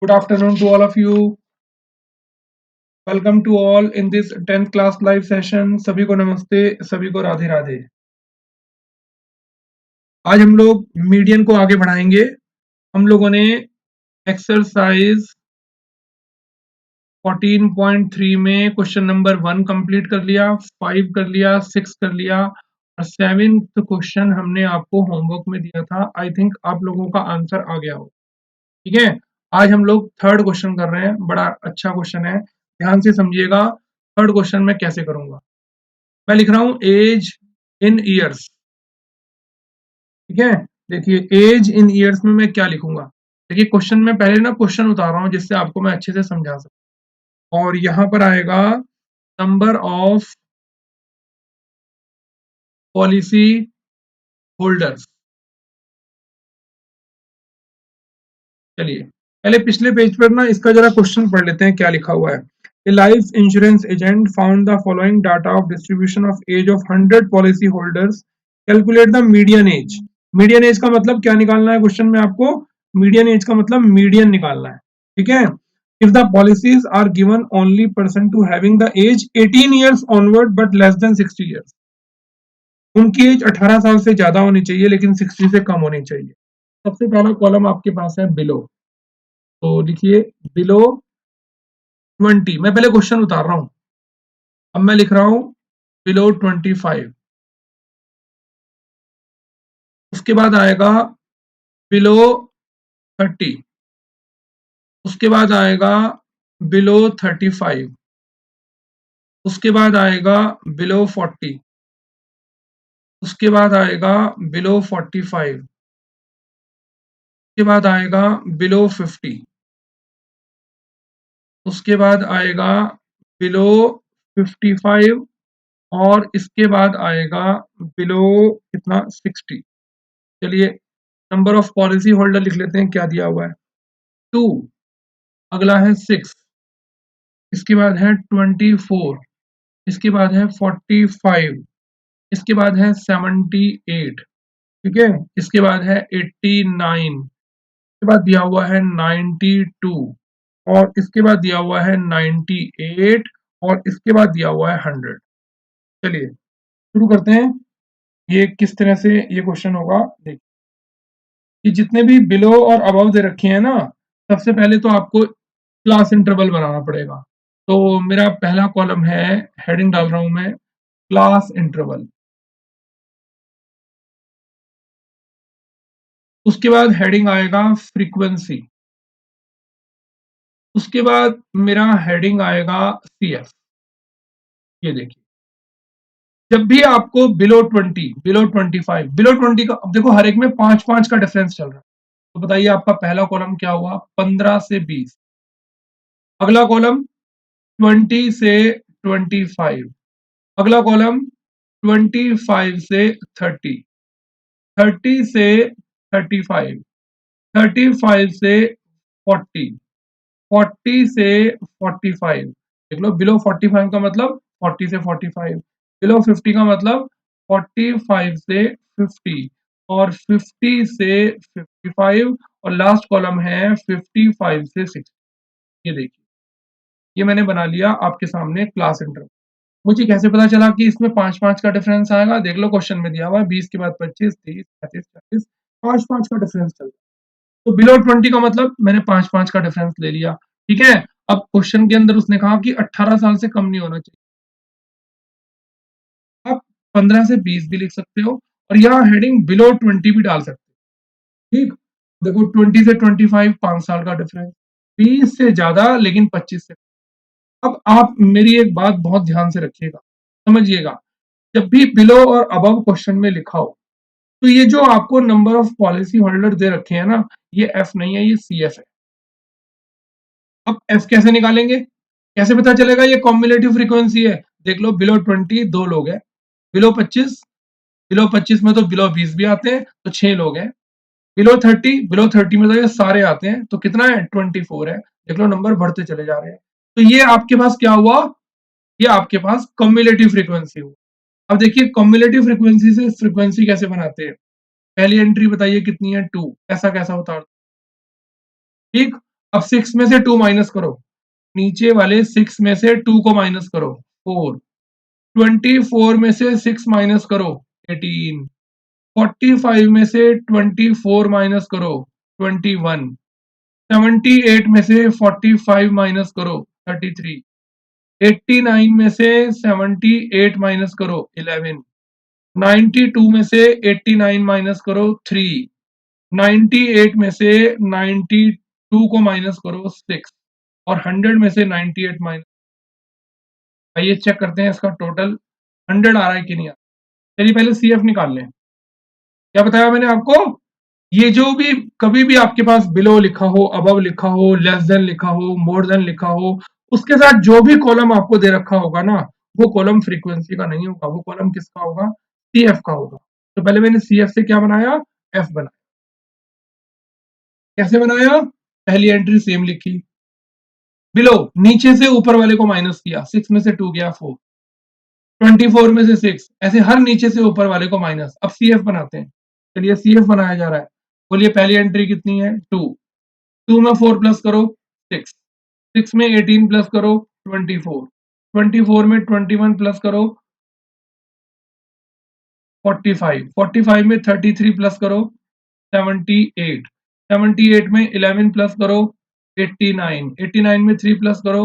Good afternoon to all of you. Welcome to all in this 10th class live session. सभी को नमस्ते, सभी को राधे राधे। आज हम लोग मीडियन को आगे बढ़ाएंगे। हम लोगों ने एक्सरसाइज 14.3 में क्वेश्चन नंबर 1 कंप्लीट कर लिया, 5 कर लिया, 6 कर लिया और 7th क्वेश्चन हमने आपको होमवर्क में दिया था। आई थिंक आप लोगों का आंसर आ गया हो। ठीक है, आज हम लोग थर्ड क्वेश्चन कर रहे हैं। बड़ा अच्छा क्वेश्चन है, ध्यान से समझिएगा। थर्ड क्वेश्चन मैं कैसे करूंगा, मैं लिख रहा हूं एज इन ईयर्स। ठीक है, देखिए एज इन ईयर्स में मैं क्या लिखूंगा। देखिए क्वेश्चन में पहले ना क्वेश्चन उतार रहा हूं जिससे आपको मैं अच्छे से समझा सकूं। और यहां पर आएगा नंबर ऑफ पॉलिसी होल्डर्स। चलिए पहले पिछले पेज पर ना इसका जरा क्वेश्चन पढ़ लेते हैं क्या लिखा हुआ है। A life insurance agent found the following data of distribution of age of 100 policy holders. Calculate the median age. Median age का मतलब क्या निकालना है क्वेश्चन में आपको? मीडियन एज का मतलब मीडियन निकालना है। ठीक है, if the policies are given only person to having the age 18 years onward but less than 60 years, उनकी एज 18 साल से ज्यादा होनी चाहिए लेकिन 60 से कम होनी चाहिए। सबसे पहला कॉलम आपके पास है बिलो, तो लिखिए बिलो 20। मैं पहले क्वेश्चन उतार रहा हूं, अब मैं लिख रहा हूं बिलो 25। उसके बाद आएगा बिलो 30। उसके बाद आएगा बिलो 35। उसके बाद आएगा बिलो 40। उसके बाद आएगा बिलो 45। उसके बाद आएगा बिलो 50। उसके बाद आएगा बिलो 55 और इसके बाद आएगा बिलो कितना 60। चलिए नंबर ऑफ पॉलिसी होल्डर लिख लेते हैं क्या दिया हुआ है 2। अगला है 6। इसके बाद है 24। इसके बाद है 45। इसके बाद है 78। ठीक है, इसके बाद है 89। इसके बाद दिया हुआ है 92 और इसके बाद दिया हुआ है 98 और इसके बाद दिया हुआ है 100। चलिए शुरू करते हैं। ये किस तरह से ये क्वेश्चन होगा देखिए, कि जितने भी बिलो और अबव दे रखे हैं ना, सबसे पहले तो आपको क्लास इंटरवल बनाना पड़ेगा। तो मेरा पहला कॉलम है, हेडिंग डाल रहा हूं मैं क्लास इंटरवल। उसके बाद हेडिंग आएगा फ्रीक्वेंसी। उसके बाद मेरा हेडिंग आएगा सीएफ। ये देखिए, जब भी आपको बिलो 20, बिलो 25, बिलो 20 का, अब देखो हर एक में 5-5 का डिफरेंस चल रहा है। तो बताइए आपका पहला कॉलम क्या हुआ, 15 से 20। अगला कॉलम 20 से 25। अगला कॉलम 25 से 30। 30 से 35। 35 से 40। 40 से 45। देख लो बिलो 45 का मतलब 40 से 45। बिलो 50 का मतलब 45 से 50 और 50 से 55 और लास्ट कॉलम है 55 से 60। ये देखिए, ये मैंने बना लिया आपके सामने क्लास इंटरवल। मुझे कैसे पता चला कि इसमें 5-5 का डिफरेंस आएगा? देख लो क्वेश्चन में दिया हुआ है 20 के बाद 25, 30, 35, 40, 5-5 का डिफरेंस चल रहा है। तो बिलो 20 का मतलब मैंने 5-5 का डिफरेंस ले लिया। ठीक है, अब क्वेश्चन के अंदर उसने कहा कि 18 साल से कम नहीं होना चाहिए। आप 15 से 20 भी लिख सकते हो और यहाँ हेडिंग बिलो 20 भी डाल सकते हो। ठीक, देखो 20 से 25 5 साल का डिफरेंस, 20 से ज्यादा लेकिन 25 से। अब आप मेरी एक बात बहुत ध्यान से रखिएगा, समझिएगा। जब भी बिलो और अबव क्वेश्चन में लिखा हो तो ये जो आपको नंबर ऑफ पॉलिसी होल्डर दे रखे हैं ना, ये एफ नहीं है, ये सी एफ है। अब एफ कैसे निकालेंगे, कैसे पता चलेगा ये कॉम्युलेटिव फ्रीक्वेंसी है? देख लो बिलो 20 दो लोग हैं, बिलो 25, बिलो 25 में तो बिलो 20 भी आते हैं तो 6 लोग हैं। बिलो 30, बिलो 30 में तो ये सारे आते हैं तो कितना है 24 है। देख लो नंबर बढ़ते चले जा रहे हैं। तो ये आपके पास क्या हुआ, ये आपके पास कॉम्युलेटिव फ्रीक्वेंसी हुआ। अब देखिए कॉम्युलेटिव फ्रीक्वेंसी से फ्रीक्वेंसी कैसे बनाते हैं। पहली एंट्री बताइए कितनी है 2, ऐसा कैसा उतार, ठीक। अब 6 में से 2 माइनस करो, नीचे वाले 6 में से 2 को माइनस करो 4, 24 में से 6 माइनस करो 18, 45 में से 24 माइनस करो 21, 78 में से 45 माइनस करो 33, 89 में से 78 माइनस करो 11, 92 में से 89 माइनस करो 3, 98 में से 92 को माइनस करो 6 और 100 में से 98 माइनस, आइए चेक करते हैं इसका टोटल 100 आ रहा है कि नहीं आ रहा। चलिए पहले सीएफ निकाल लें। क्या बताया मैंने आपको, ये जो भी कभी भी आपके पास बिलो लिखा हो, अबव लिखा हो, लेस देन लिखा हो, मोर देन लिखा हो, उसके साथ जो भी कॉलम आपको दे रखा होगा ना, वो कॉलम फ्रीक्वेंसी का नहीं होगा, वो कॉलम किसका होगा, सीएफ का होगा। तो पहले मैंने सीएफ से क्या बनाया, एफ बनाया। कैसे बनाया, पहली एंट्री सेम लिखी, बिलो नीचे से ऊपर वाले को माइनस किया, 6 में से 2 गया 4, 24 में से 6, ऐसे हर नीचे से ऊपर वाले को माइनस। अब सीएफ बनाते हैं, चलिए सीएफ बनाया जा रहा है। बोलिए पहली एंट्री कितनी है, 2, 2 में 4 प्लस करो 6, 6 में 18 प्लस करो 24, 24 में 21 प्लस करो 45, 45 में 33 प्लस करो 78, 78 में 11 प्लस करो 89, 89 में 3 प्लस करो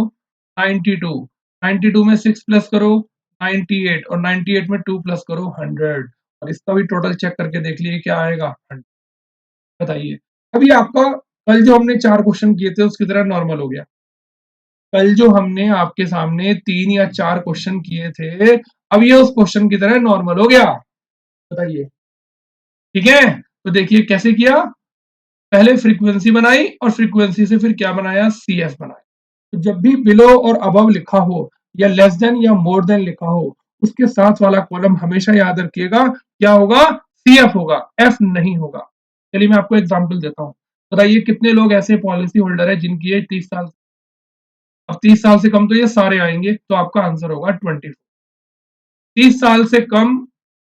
92, 92 में 6 प्लस करो 98 और 98 में 2 प्लस करो 100। और इसका भी टोटल चेक करके देख लिए क्या आएगा 100। बताइए अभी आपका कल जो हमने 4 क्वेश्चन किए थे उसकी तरह नॉर्मल हो गया। कल जो हमने आपके सामने 3 या 4 क्वेश्चन किए थे, अब ये उस क्वेश्चन की तरह नॉर्मल हो गया। बताइए ठीक है। तो देखिए कैसे किया, पहले फ्रीक्वेंसी बनाई और फ्रीक्वेंसी से फिर क्या बनाया, सीएफ बनाया। तो जब भी बिलो और अबव लिखा हो या लेस देन या मोर देन लिखा हो, उसके साथ वाला कॉलम हमेशा याद रखिएगा क्या होगा, सीएफ होगा, एफ नहीं होगा। चलिए मैं आपको एग्जांपल देता हूं। बताइए कितने लोग ऐसे पॉलिसी होल्डर है जिनकी एज 30 साल, अब 30 साल से कम तो ये सारे आएंगे, तो आपका आंसर होगा 24। 30 साल से कम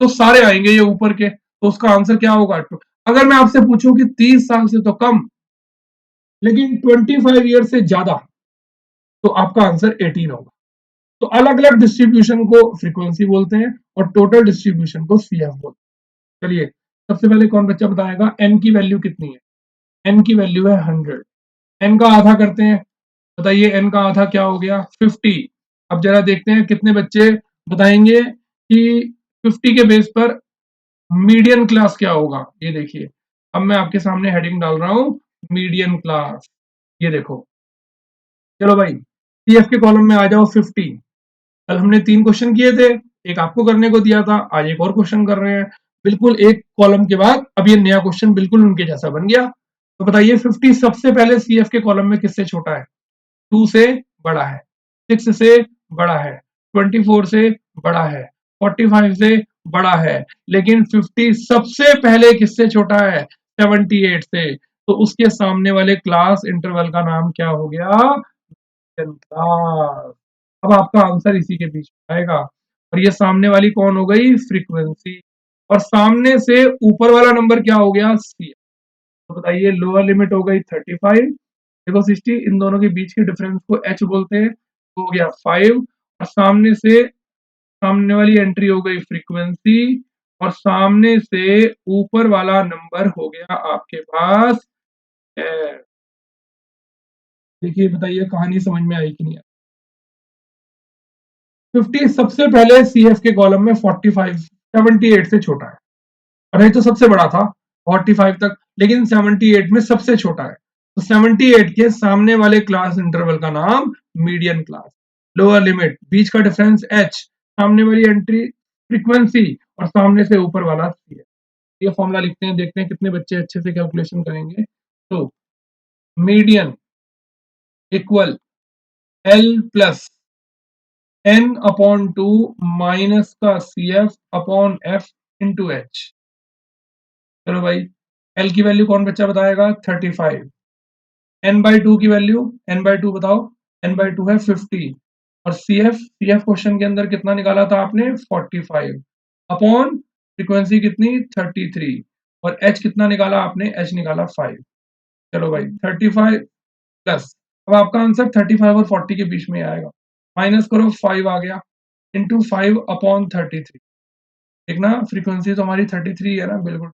तो सारे आएंगे ये ऊपर के, तो उसका आंसर क्या होगा। अगर मैं आपसे पूछूं कि 30 साल से तो कम लेकिन 25 ईयर से ज्यादा, तो आपका आंसर 18 होगा। तो अलग अलग डिस्ट्रीब्यूशन को फ्रीक्वेंसी बोलते हैं और टोटल डिस्ट्रीब्यूशन को सीएफ बोलते हैं। चलिए सबसे पहले कौन बच्चा बताएगा एन की वैल्यू कितनी है, एन की वैल्यू है 100, एन का आधा करते हैं। बताइए एन का आधा क्या हो गया, 50। अब जरा देखते हैं कितने बच्चे बताएंगे कि 50 के बेस पर मीडियन क्लास क्या होगा। ये देखिए अब मैं आपके सामने हेडिंग डाल रहा हूं, मीडियन क्लास। ये देखो, चलो भाई सीएफ के कॉलम में आ जाओ 50। कल हमने 3 क्वेश्चन किए थे, एक आपको करने को दिया था, आज एक और क्वेश्चन कर रहे हैं, बिल्कुल एक कॉलम के बाद अब ये नया क्वेश्चन बिल्कुल उनके जैसा बन गया। तो बताइए 50 सबसे पहले सीएफ के कॉलम में किससे छोटा है, 2 से बड़ा है, 6 से बड़ा है, 24 से बड़ा है, 45 से बड़ा है, लेकिन 50 सबसे पहले किससे छोटा है, 78 से। तो उसके सामने वाले क्लास इंटरवल का नाम क्या हो गया, क्लास। अब आपका आंसर इसी के बीच में आएगा। और ये सामने वाली कौन हो गई, फ्रीक्वेंसी। और सामने से ऊपर वाला नंबर क्या हो गया, सी। तो बताइए लोअर लिमिट हो गई 35, देखो 60, इन दोनों के बीच के डिफरेंस को एच बोलते हैं, तो हो गया 5। और सामने से सामने वाली एंट्री हो गई फ्रीक्वेंसी और सामने से ऊपर वाला नंबर हो गया आपके पास। देखिए बताइए कहानी समझ में आई कि नहीं। 50 सबसे पहले सीएफ के कॉलम में 45 78 से छोटा है, और नहीं तो सबसे बड़ा था 45 तक, लेकिन 78 में सबसे छोटा है। तो 78 के सामने वाले क्लास इंटरवल का नाम मीडियन क्लास। लोअर लिमिट बीच का डिफरेंस एच, सामने वाली एंट्री फ्रीक्वेंसी और सामने से ऊपर वाला सी है। ये फॉर्मूला लिखते हैं, देखते हैं कितने बच्चे अच्छे से कैलकुलेशन करेंगे। तो median equal l plus N upon 2 minus का c F upon F into H. चलो भाई एल की वैल्यू कौन बच्चा बताएगा, 35। एन बाई टू की वैल्यू, एन बाई टू बताओ, एन बाई टू है 50। और सी एफ क्वेश्चन के अंदर कितना निकाला था आपने, 45 अपॉन फ्रीक्वेंसी कितनी, 33। और एच कितना निकाला आपने, एच निकाला 5। चलो भाई 35 प्लस, अब आपका आंसर 35 और 40 के बीच में आएगा, माइनस करो 5 आ गया, इंटू 5/33। देखना फ्रीक्वेंसी तो हमारी 33 है ना, बिल्कुल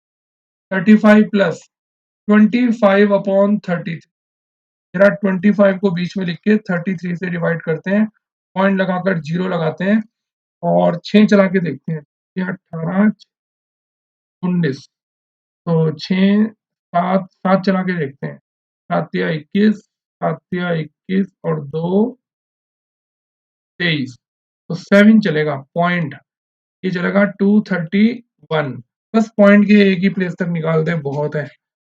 35 प्लस 25/33, जरा 25 को बीच में लिख के 33 से डिवाइड करते हैं, पॉइंट लगाकर जीरो लगाते हैं और 6 चला के देखते हैं, 18 19, तो 6 7 7 चला के देखते हैं, 7 या 21, 7 या 21 और 2 23, तो 7 चलेगा पॉइंट, ये चलेगा 231, बस पॉइंट के एक ही प्लेस तक निकाल दें बहुत है,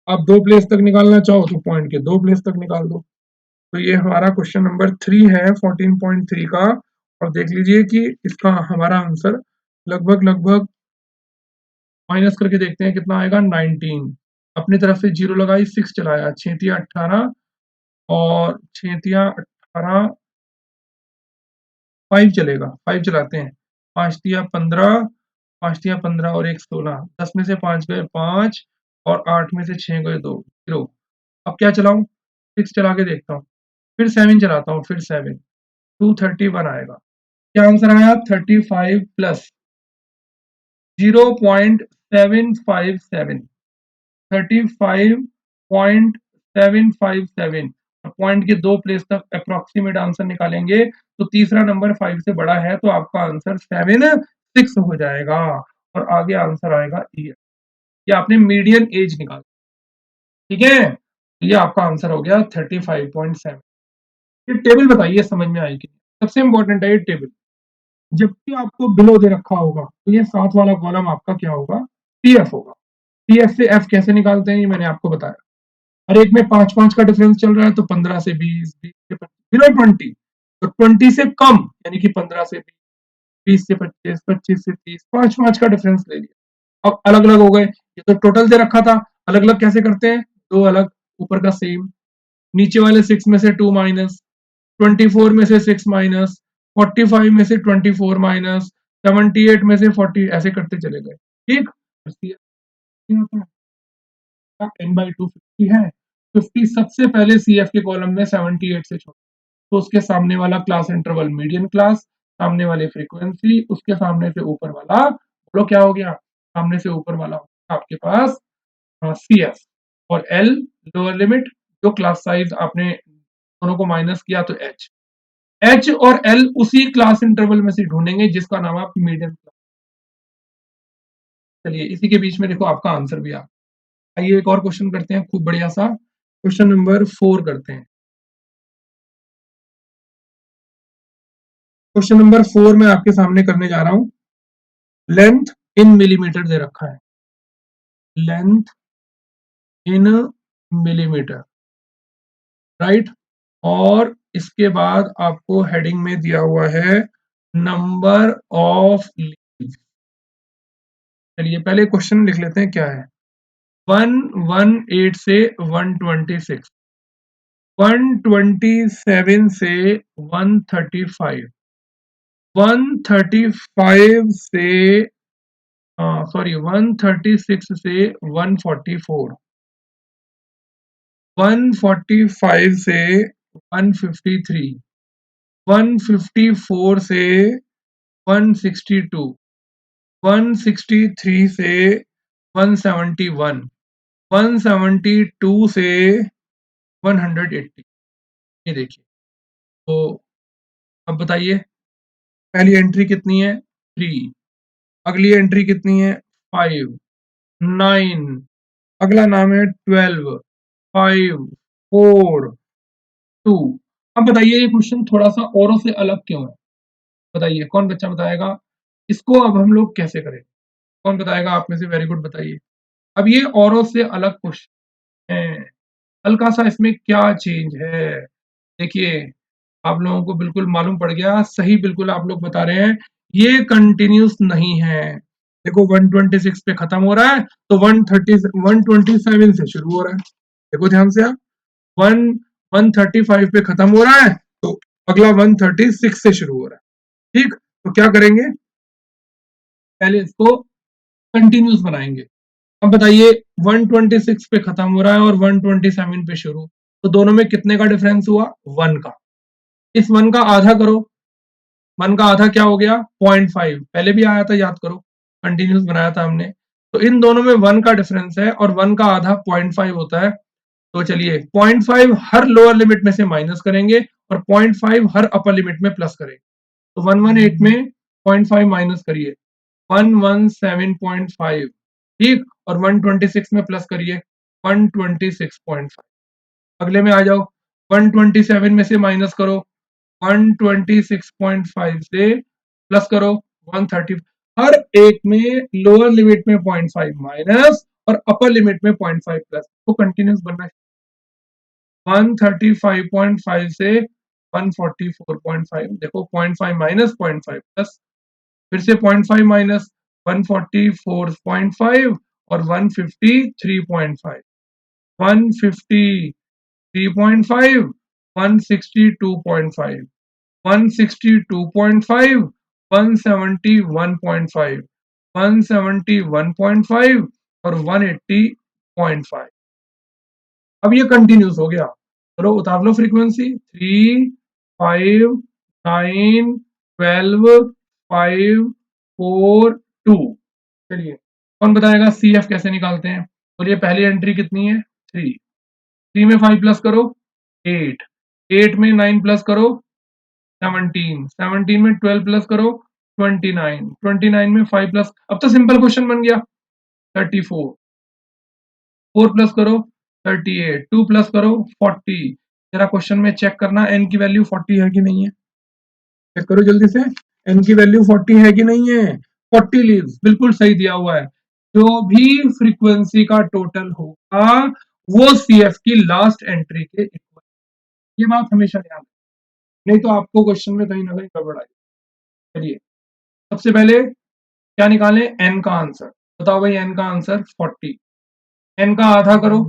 आप 2 प्लेस तक निकालना चाहो तो पॉइंट के 2 प्लेस तक निकाल दो। तो ये हमारा क्वेश्चन नंबर 3 है 14.3 का, और देख लीजिए कि इसका हमारा आंसर लगभग लगभग माइनस करके देखते हैं कितना आएगा, 19, अपनी तरफ से जीरो लगाई, 6 चलाया, 6 तिया 18 और 6 तिया 18, 5 चलेगा, 5 चलाते हैं, 5 तिया 15, 5 तिया 15 और 1 16, 10 में से 5 गए 5 और 8 में से 6 गए 2 0। अब क्या चलाऊं, 6 चला के देखता हूँ, फिर 7 चलाता हूँ, फिर 7, 231 आएगा। क्या आंसर आया, 35 प्लस 0.757, 35.757, पॉइंट के 2 प्लेस तक अप्रोक्सीमेट आंसर निकालेंगे, तो तीसरा नंबर 5 से बड़ा है, तो आपका आंसर 6 हो जाएगा और आगे आंसर आएगा ईयर, ये आपने मीडियन एज निकाल, ठीक है, ये आपका आंसर हो गया 35.7। ये टेबल बताइए समझ में आई कि सबसे इंपॉर्टेंट है ये टेबल, जब भी आपको बिलो दे रखा होगा तो ये साथ वाला कॉलम आपका क्या होगा, पीएफ होगा। पीएफ से एफ कैसे निकालते हैं ये मैंने आपको बताया, हर एक में 5-5 का डिफरेंस चल रहा है, तो 15 से 20, 20 से 25, बिलो 20, तो 20 से कम यानी कि 15 से 20, 20 से 25, 25 से 30, 5-5 का डिफरेंस ले लिया। अब अलग अलग हो गए, ये तो टोटल दे रखा था, अलग अलग कैसे करते हैं, दो अलग, ऊपर का सेम, नीचे वाले 6 में से 2 माइनस, 24 में से 6 माइनस, 45 में से 24 माइनस, 78 में से 40, ऐसे करते चले गए, ठीक। n/2 50 है, 50 सबसे पहले CF के कॉलम में 78 से छोटा, तो उसके सामने वाला क्लास इंटरवल मीडियन क्लास, सामने वाली फ्रीक्वेंसी, उसके सामने से ऊपर वाला, बोलो क्या हो गया, सामने से ऊपर वाला आपके पास CF, और L लोअर लिमिट, जो क्लास साइज आपने दोनों को माइनस किया तो H और L उसी क्लास इंटरवल में से ढूंढेंगे जिसका नाम आप मीडियन क्लास। चलिए इसी के बीच में देखो आपका आंसर भी आ, आइए एक और क्वेश्चन करते हैं, खूब बढ़िया सा क्वेश्चन नंबर 4 करते हैं। क्वेश्चन नंबर 4 में आपके सामने करने जा रहा हूं, लेंथ इन मिलीमीटर दे रखा है, लेंथ इन मिलीमीटर, राइट, और इसके बाद आपको हेडिंग में दिया हुआ है नंबर ऑफ लीव्स। चलिए पहले क्वेश्चन लिख लेते हैं क्या है, 118 से 126, 127 से 135, 135 से सॉरी 136 से 144, 145 से 153, 154 से 162, 163 से 171, 172 से 180, ये देखिए। तो अब बताइए पहली एंट्री कितनी है, 3, अगली एंट्री कितनी है, 5, 9, अगला नाम है 12, 5, 4, 2। अब बताइए ये क्वेश्चन थोड़ा सा औरों से अलग क्यों है, बताइए कौन बच्चा बताएगा इसको, अब हम लोग कैसे करें, कौन बताएगा आप में से, वेरी गुड बताइए। अब ये औरों से अलग क्वेश्चन है, हल्का सा इसमें क्या चेंज है, देखिए आप लोगों को बिल्कुल मालूम पड़ गया, सही बिल्कुल आप लोग बता रहे हैं, ये कंटिन्यूस नहीं है। देखो 126 पे खत्म हो रहा है, तो 127 से शुरू हो रहा है, देखो ध्यान से आप, 135 पे खत्म हो रहा है, तो अगला 136 से शुरू हो रहा है, ठीक। तो क्या करेंगे, पहले इसको कंटिन्यूस बनाएंगे। अब बताइए 126 पे खत्म हो रहा है और 127 पे शुरू, तो दोनों में कितने का डिफरेंस हुआ? 1 का। इस 1 का आधा करो, 1 का आधा क्या हो गया? 0.5, पहले भी आया था याद करो, कंटिन्यूस बनाया था हमने। तो इन दोनों में 1 का डिफरेंस है और 1 का आधा 0.5 होता है। तो चलिए 0.5 हर लोअर लिमिट में से माइनस करेंगे और 0.5 हर अपर लिमिट में प्लस करेंगे। तो 118 में 0.5 माइनस करिए, 117.5, ठीक, और 126 में प्लस करिए 126.5। अगले में आ जाओ, 127 में से माइनस करो, 126.5 से प्लस करो 130। हर एक में लोअर लिमिट में 0.5 माइनस और अपर लिमिट में 0.5 प्लस, तो कंटिन्यूस बनना है। 135.5 से 144.5, देखो 0.5 माइनस 0.5 प्लस, फिर से 0.5 माइनस 144.5 और 153.5, 153.5, 162.5, 162.5, 171.5, 171.5 और 180.5। अब ये कंटिन्यूस हो गया। चलो उतार लो फ्रीक्वेंसी, 3, 5, 9, 12, 5, 4, 2। चलिए कौन बताएगा सी एफ कैसे निकालते हैं? और ये पहली एंट्री कितनी है? 3, 3 में 5 प्लस करो 8, 8 में 9 प्लस करो 17, 17 में 12 प्लस करो 29, 29 में 5 प्लस, अब तो सिंपल क्वेश्चन बन गया 34, 4 प्लस करो 38, 2 प्लस करो 40। जरा क्वेश्चन में चेक करना एन की वैल्यू 40 है कि नहीं है, चेक करो जल्दी से, एन की वैल्यू 40 है कि नहीं है? 40 लीव्स बिल्कुल सही दिया हुआ है। जो भी फ्रीक्वेंसी का टोटल होगा वो सीएफ की लास्ट एंट्री के इक्वल, ये बात हमेशा ध्यान रखना, नहीं तो आपको क्वेश्चन में कहीं ना कहीं गड़बड़ आएगी। चलिए सबसे पहले क्या निकालें? एन का आंसर बताओ भाई, एन का आंसर 40, एन का आधा करो,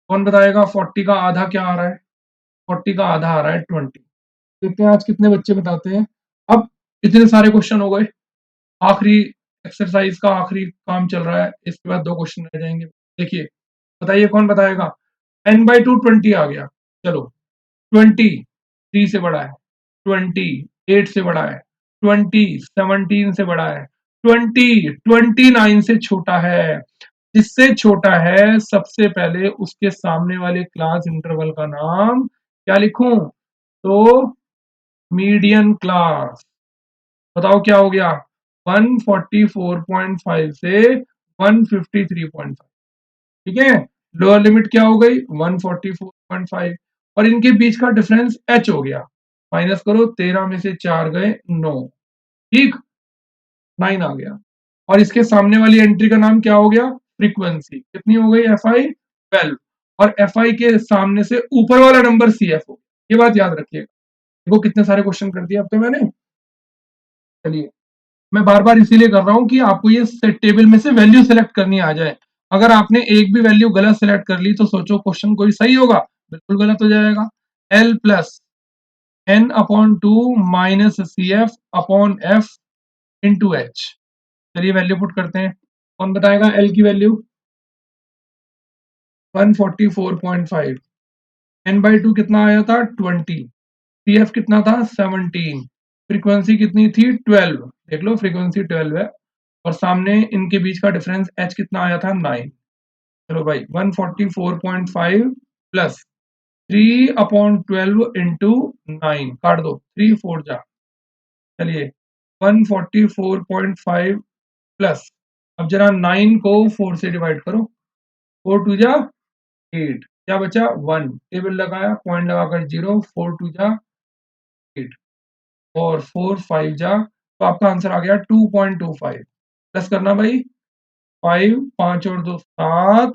कौन बताएगा 40 का आधा क्या आ रहा है? 40 का आधा आ रहा है 20। देखते हैं आज कितने बच्चे बताते हैं। अब इतने सारे क्वेश्चन हो गए, आखिरी एक्सरसाइज का आखिरी काम चल रहा है, इसके बाद 2 क्वेश्चन रह जाएंगे। देखिए बताइए कौन बताएगा? n बाई टू 20 आ गया, चलो 20 3 से बड़ा है, 20 8 से बड़ा है, 20 17 से बड़ा है, 20 29 से छोटा है। जिससे छोटा है सबसे पहले उसके सामने वाले क्लास इंटरवल का नाम क्या लिखूं? तो मीडियन क्लास। बताओ क्या हो गया? 144.5 से 153.5, ठीक है। लोअर लिमिट क्या हो गई? 144.5 और इनके बीच का डिफरेंस h हो गया, माइनस करो 13 में से 4 गए 9, ठीक, 9 आ गया। और इसके सामने वाली एंट्री का नाम क्या हो गया? फ्रीक्वेंसी कितनी हो गई? एफ आई 12, और एफ आई के सामने से ऊपर वाला नंबर सी एफ हो गया, ये बात याद रखिएगा। देखो कितने सारे क्वेश्चन कर दिए अब तो मैंने। चलिए मैं बार बार इसीलिए कर रहा हूं कि आपको ये टेबल में से वैल्यू सेलेक्ट करनी आ जाए। अगर आपने एक भी वैल्यू गलत सेलेक्ट कर ली तो सोचो क्वेश्चन कोई सही होगा? बिल्कुल गलत हो जाएगा। L plus N upon two minus C F upon F into H. चलिए वैल्यू पुट करते हैं, कौन बताएगा एल की वैल्यू? 144.5, एन बाई टू कितना आया था? 20, सी एफ कितना था? 17, फ्रीक्वेंसी कितनी थी? 12, देख लो फ्रीक्वेंसी 12 है, और सामने इनके बीच का डिफरेंस h कितना आया था? 9। चलो भाई 144.5 प्लस 3/12 इंटू 9, काट दो 3 4 जा, चलिए 144.5 प्लस, अब जरा 9 को 4 से डिवाइड करो, 4 2 जा 8, क्या बचा? 1, टेबल लगाया पॉइंट लगाकर 0, 4 2 जा 8 और 4 5 जा, तो आपका आंसर आ गया 2.25। प्लस करना भाई, 5 5 और 2 7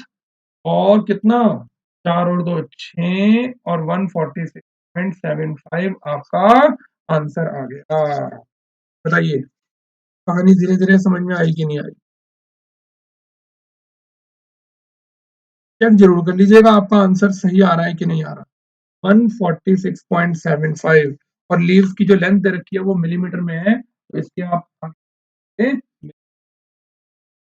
और कितना? 4 और 2 6 और 146.75 आपका आंसर आ गया। बताइए कहानी धीरे धीरे समझ में आई कि नहीं आई? चेक जरूर कर लीजिएगा आपका आंसर सही आ रहा है कि नहीं आ रहा। 146.75 और लीव्स की जो लेंथ दे रखी है वो मिलीमीटर में है, तो इसके आप आगे,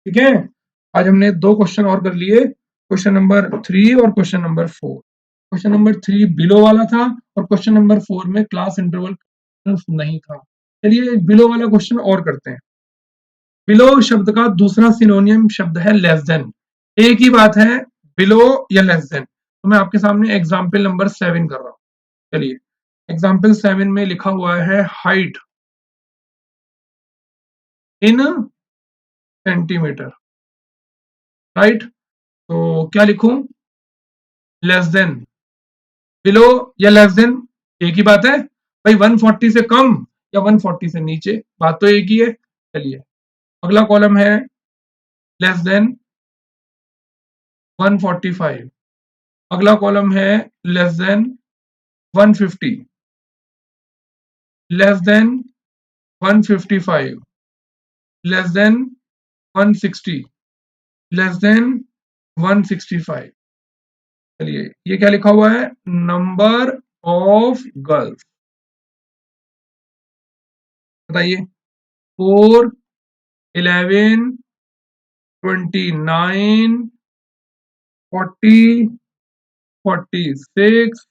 ठीक है। आज हमने 2 क्वेश्चन और कर लिए, क्वेश्चन नंबर 3 और question number 4। Question number 3 below वाला था और क्वेश्चन नंबर 4 में क्लास इंटरवल नहीं था। चलिए बिलो वाला क्वेश्चन और करते हैं। बिलो शब्द का दूसरा सिनोनियम शब्द है लेस देन। एक ही बात है, बिलो या लेस देन। तो मैं आपके सामने एग्जाम्पल नंबर 7 कर रहा हूं। चलिए एग्जाम्पल 7 में लिखा हुआ है हाइट इन सेंटीमीटर, राइट। तो क्या लिखूं, लेस देन, बिलो या लेस देन, एक ही बात है भाई। 140 से कम या 140 से नीचे, बात तो एक ही है। चलिए अगला कॉलम है लेस देन 145, अगला कॉलम है less than 150, less than 155, less than 160, less than 165। चलिए ये क्या लिखा हुआ है, नंबर ऑफ गर्ल्स, बताइए। 4, 11, 29, 40, 46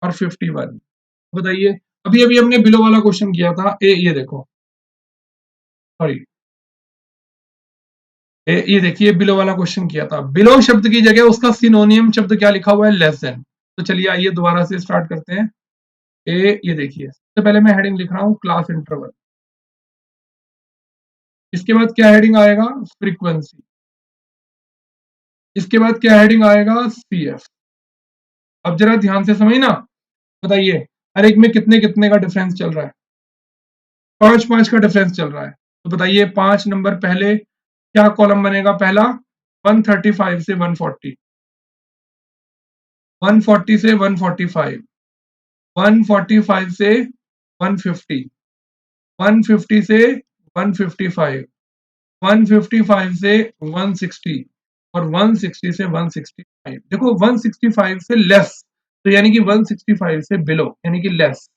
और 51। बताइए, अभी अभी हमने बिलो वाला क्वेश्चन किया था। ये देखो, सॉरी, ये देखिए बिलो वाला क्वेश्चन किया था। बिलो शब्द की जगह उसका सिनोनियम शब्द क्या लिखा हुआ है, लेस देन। तो चलिए आइए दोबारा से स्टार्ट करते हैं। ये देखिए, सबसे पहले मैं हेडिंग लिख रहा हूं क्लास इंटरवल। इसके बाद क्या हेडिंग आएगा, फ्रीक्वेंसी। इसके बाद क्या हेडिंग आएगा, सीएफ। अब जरा ध्यान से समझना, बताइए हर एक में कितने कितने का डिफरेंस चल रहा है, 5 5 का डिफरेंस चल रहा है। तो बताइए 5 नंबर पहले क्या कॉलम बनेगा, पहला 135 से 140, 140 से 145, 145 से 150, 150 से 155, 155 से 160 और 160 से 165। देखो 165 से लेस, तो यानी कि 165 से बिलो यानी कि लेस।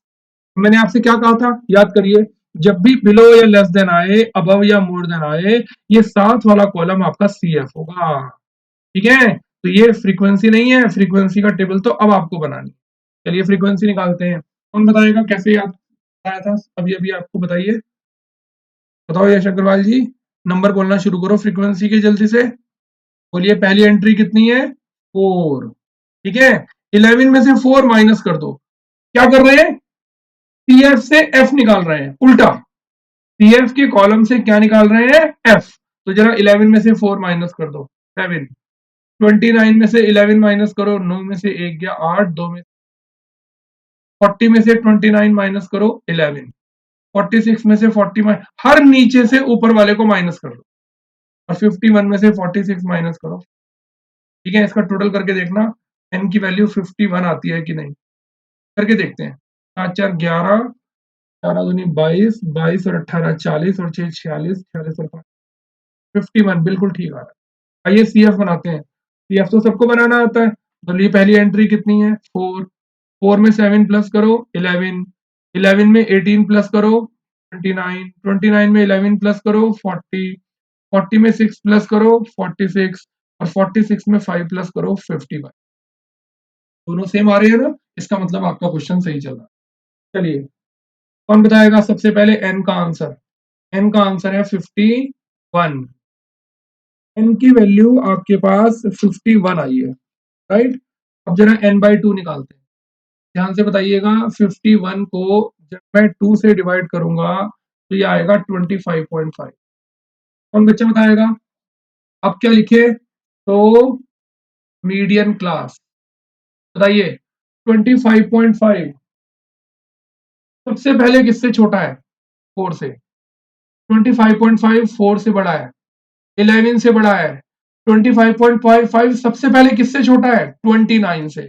मैंने आपसे क्या कहा था, याद करिए, जब भी बिलो या लेस देन आए, अबव या मोर देन आए, ये साथ वाला कॉलम आपका सीएफ होगा। ठीक है, तो ये फ्रीक्वेंसी नहीं है, फ्रीक्वेंसी का टेबल तो अब आपको बनानी। चलिए फ्रीक्वेंसी निकालते हैं। कौन बताएगा कैसे याद आया था, अभी अभी आपको बताइए, बताओ यश अग्रवाल जी। नंबर बोलना शुरू करो फ्रीक्वेंसी के जल्दी से, बोलिए पहली एंट्री कितनी है, 4। ठीक है, 11 में से 4 माइनस कर दो। क्या कर रहे हैं, सीएफ से एफ निकाल रहे हैं, उल्टा। सीएफ के कॉलम से क्या निकाल रहे हैं, एफ। तो जरा 11 में से 4 माइनस कर दो, 7। 29 में से 11 माइनस करो, 9 में से 1 गया 8, 2 में 40 में से 29 माइनस करो 11, 46 में से 40 हर नीचे से ऊपर वाले को माइनस कर दो, और 51 में से 46 माइनस करो। ठीक है, इसका टोटल करके देखना एन की वैल्यू 51 आती है कि नहीं, करके देखते हैं। 7 4 11, 4 दूनी 22, 22 और 18 40 और 6 46, 46 और 5 51, बिल्कुल ठीक आ रहा है। आइए सीएफ बनाते हैं। सीएफ तो सबको बनाना आता है। बोलिए पहली एंट्री कितनी है, 4। 4 में 7 प्लस करो 11, 11 में 18 प्लस करो 29, 29 में 11 प्लस करो 40, 40 में 6 प्लस करो 46 और 46 में 5 प्लस करो 51। दोनों सेम आ रहे हैं ना, इसका मतलब आपका क्वेश्चन सही चल रहा है। चलिए कौन बताएगा सबसे पहले एन का आंसर। एन का आंसर है 51। एन की वैल्यू आपके पास 51 आई है, राइट। अब जरा एन बाई 2 निकालते हैं, ध्यान से बताइएगा। 51 को जब मैं 2 से डिवाइड करूंगा तो ये आएगा 25.5। कौन बच्चा बताएगा, अब क्या लिखे, तो मीडियन क्लास। बताइए 25.5 सबसे पहले किससे छोटा है, 4 से। 25.5 4 से बड़ा है, 11 से बड़ा है। 25.5 सबसे पहले किससे छोटा है, 29 से।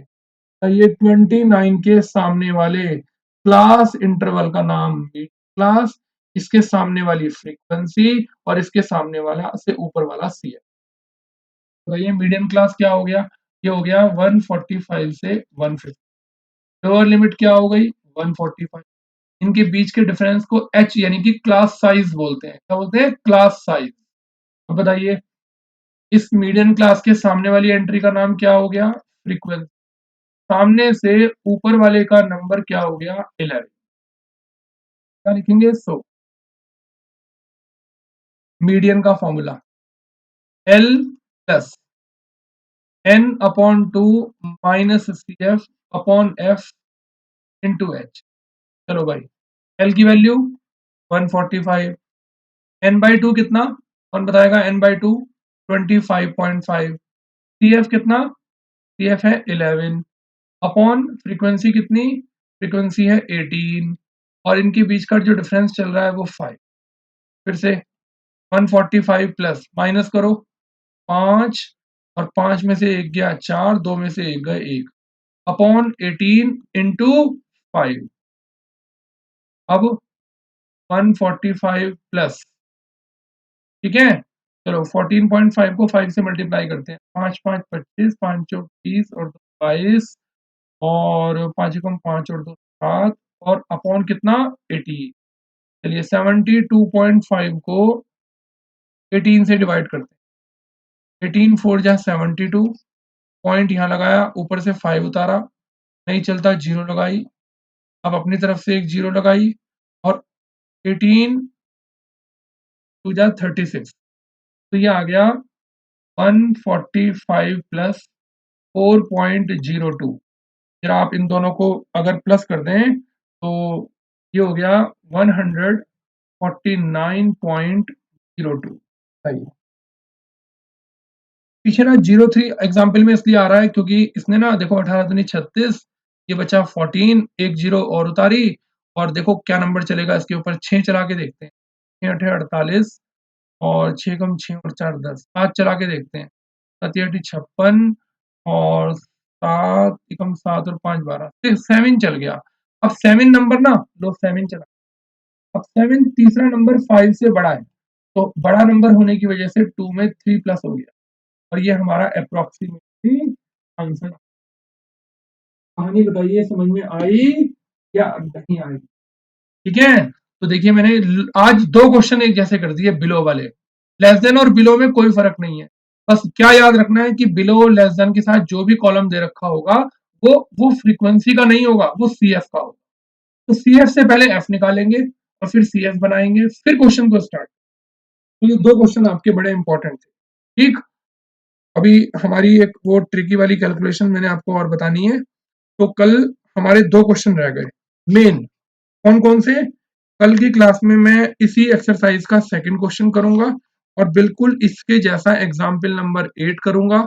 ये 29 के सामने वाले क्लास इंटरवल का नाम क्लास, इसके सामने वाली फ्रीक्वेंसी और इसके सामने वाला से ऊपर वाला सी है। तो ये मीडियन क्लास क्या हो गया, ये हो गया 145 से 150। लोअर लिमिट क्या हो गई, 145। इनके बीच के डिफरेंस को एच यानी कि क्लास साइज बोलते हैं। क्या बोलते हैं, क्लास साइज। अब बताइए इस मीडियन क्लास के सामने वाली एंट्री का नाम क्या हो गया, फ्रीक्वेंसी। सामने से ऊपर वाले का नंबर क्या हो गया 11, क्या लिखेंगे? सो मीडियन का formula L plus n upon 2 minus C F upon F into H. चलो भाई, L की वैल्यू 145, n बाई टू कितना? कौन बताएगा? n by two 25.5, c f कितना? सी एफ है 11 अपॉन फ्रीक्वेंसी कितनी? फ्रीक्वेंसी है 18 और इनके बीच का जो डिफरेंस चल रहा है वो 5। फिर से 145 प्लस माइनस करो 5 और 5 में से एक गया 4, 2 में से एक गए 1 अपॉन 18 इंटू 5। अब 145 प्लस, ठीक है, चलो 14.5 को 5 से मल्टीप्लाई करते हैं। 5 5 25, 5 चौक 30 और 22 और 5 एकम 5 और 2 7 और अपॉन कितना 18। चलिए 72.5 को 18 से डिवाइड करते हैं। 18 4 जा 72, पॉइंट यहाँ लगाया, ऊपर से 5 उतारा, नहीं चलता, जीरो लगाई, अब अपनी तरफ से एक जीरो लगाई और 18 टू जा 36, तो ये आ गया 145 प्लस 4.02। फिर आप इन दोनों को अगर प्लस कर दें तो ये हो गया 149.02। सही। पीछे ना 03 एग्जाम्पल में इसलिए आ रहा है क्योंकि इसने ना देखो 18 दूनी 36, ये बचा 14, एक जीरो और उतारी और देखो क्या नंबर चलेगा इसके ऊपर। 6 चला के देखते हैं, 6 8 48 और 6 कम 6 और 4 10, 7 चला के देखते हैं, 7 8 56 और 7 एकम 7 और 5 12, 7 चल गया। अब 7 नंबर ना लो 7 चला, अब 7 तीसरा नंबर 5 से बड़ा है, तो बड़ा नंबर होने की वजह से 2 में 3 प्लस हो गया और ये हमारा अप्रोक्सीमेटली आंसर। कहानी बताइए समझ में आई या नहीं आई? ठीक है, तो देखिए मैंने आज दो क्वेश्चन एक जैसे कर दिए बिलो वाले। लेस देन और बिलो में कोई फर्क नहीं है, बस क्या याद रखना है कि बिलो लेस देन के साथ जो भी कॉलम दे रखा होगा वो फ्रीक्वेंसी का नहीं होगा, वो सी एफ का होगा। तो सी एफ से पहले एफ निकालेंगे और फिर सी एफ बनाएंगे, फिर क्वेश्चन को स्टार्ट। तो ये दो क्वेश्चन आपके बड़े इंपॉर्टेंट थे। ठीक, अभी हमारी एक वो ट्रिकी वाली कैलकुलेशन मैंने आपको और बतानी है। तो कल हमारे दो क्वेश्चन रह गए मेन। कौन कौन से? कल की क्लास में मैं इसी एक्सरसाइज का सेकंड क्वेश्चन करूंगा और बिल्कुल इसके जैसा एग्जाम्पल नंबर 8 करूंगा।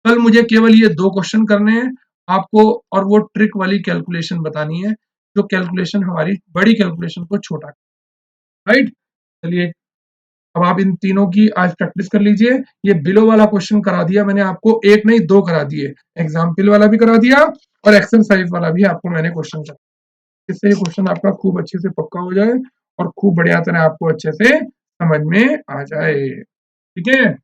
कल मुझे केवल ये दो क्वेश्चन करने हैं आपको और वो ट्रिक वाली कैलकुलेशन बतानी है जो कैलकुलेशन हमारी बड़ी कैलकुलेशन को छोटा, राइट। चलिए, अब आप इन तीनों की आज प्रैक्टिस कर लीजिए। ये बिलो वाला क्वेश्चन करा दिया मैंने आपको, एक नहीं दो करा दिए, एग्जाम्पल वाला भी करा दिया और एक्सरसाइज वाला भी आपको मैंने क्वेश्चन करा, जिससे ये क्वेश्चन आपका खूब अच्छे से पक्का हो जाए और खूब बढ़िया तरह आपको अच्छे से समझ में आ जाए। ठीक है,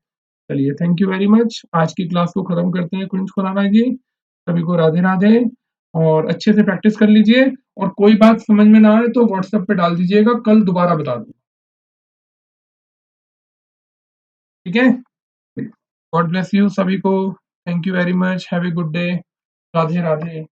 चलिए थैंक यू वेरी मच। आज की क्लास को खत्म करते हैं कुंज खुराना जी। सभी को राधे राधे और अच्छे से प्रैक्टिस कर लीजिए और कोई बात समझ में ना आए तो व्हाट्सएप पे डाल दीजिएगा, कल दोबारा बता दूँ। ठीक है, गॉड ब्लेस यू सभी को। Thank you very much, have a good day. Radhe Radhe.